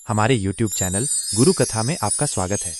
हमारे YouTube channel गुरु कथा में आपका स्वागत है।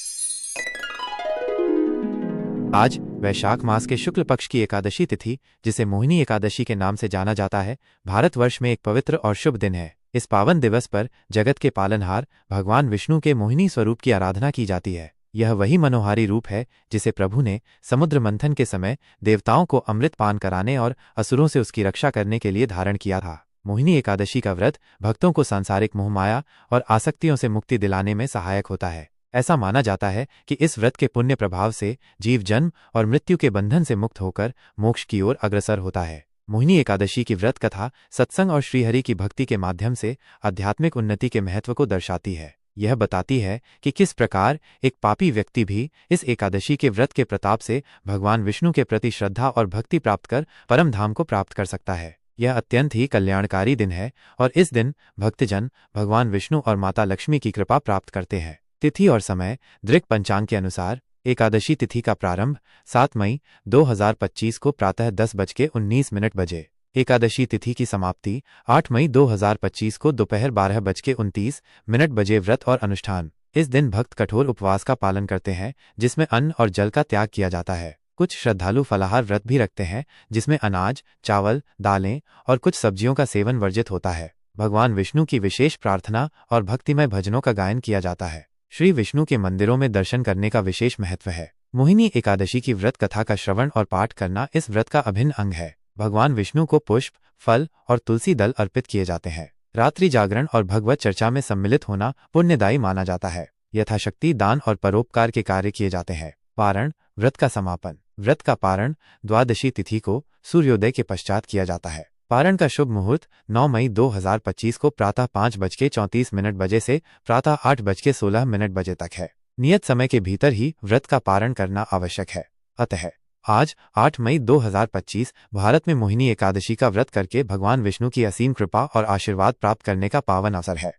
आज वैशाख मास के शुक्ल पक्ष की एकादशी तिथि, जिसे मोहिनी एकादशी के नाम से जाना जाता है, भारतवर्ष में एक पवित्र और शुभ दिन है। इस पावन दिवस पर जगत के पालनहार भगवान विष्णु के मोहिनी स्वरूप की आराधना की जाती है। यह वही मनोहारी रूप है जिसे प्रभु ने समुद्र मंथन के समय देवताओं को अमृत पान कराने और असुरों से उसकी रक्षा करने के लिए धारण किया था। मोहिनी एकादशी का व्रत भक्तों को सांसारिक मोहमाया और आसक्तियों से मुक्ति दिलाने में सहायक होता है। ऐसा माना जाता है कि इस व्रत के पुण्य प्रभाव से जीव जन्म और मृत्यु के बंधन से मुक्त होकर मोक्ष की ओर अग्रसर होता है। मोहिनी एकादशी की व्रत कथा सत्संग और श्रीहरि की भक्ति के माध्यम से आध्यात्मिक उन्नति के महत्व को दर्शाती है। यह बताती है कि किस प्रकार एक पापी व्यक्ति भी इस एकादशी के व्रत के प्रताप से भगवान विष्णु के प्रति श्रद्धा और भक्ति प्राप्त कर परम धाम को प्राप्त कर सकता है। यह अत्यंत ही कल्याणकारी दिन है और इस दिन भक्तजन भगवान विष्णु और माता लक्ष्मी की कृपा प्राप्त करते हैं। तिथि और समय दृक पंचांग के अनुसार एकादशी तिथि का प्रारंभ 7 मई 2025 को प्रातः 10:19 बजे, एकादशी तिथि की समाप्ति 8 मई 2025 को दोपहर 12:29 बजे। व्रत और अनुष्ठान। इस दिन भक्त कठोर उपवास का पालन करते हैं, जिसमें अन्न और जल का त्याग किया जाता है। कुछ श्रद्धालु फलाहार व्रत भी रखते हैं, जिसमें अनाज, चावल, दालें और कुछ सब्जियों का सेवन वर्जित होता है। भगवान विष्णु की विशेष प्रार्थना और भक्तिमय भजनों का गायन किया जाता है। श्री विष्णु के मंदिरों में दर्शन करने का विशेष महत्व है। मोहिनी एकादशी की व्रत कथा का श्रवण और पाठ करना इस व्रत का अभिन्न अंग है। भगवान विष्णु को पुष्प, फल और तुलसी दल अर्पित किए जाते हैं। रात्रि जागरण और भगवत चर्चा में सम्मिलित होना पुण्यदायी माना जाता है। यथाशक्ति दान और परोपकार के कार्य किए जाते हैं। पारण। व्रत का समापन। व्रत का पारण द्वादशी तिथि को सूर्योदय के पश्चात किया जाता है। पारण का शुभ मुहूर्त 9 मई 2025 को प्रातः 5:34 बजे से प्रातः 8:16 बजे तक है। नियत समय के भीतर ही व्रत का पारण करना आवश्यक है। अतः आज 8 मई 2025 भारत में मोहिनी एकादशी का व्रत करके भगवान विष्णु की असीम कृपा और आशीर्वाद प्राप्त करने का पावन अवसर है।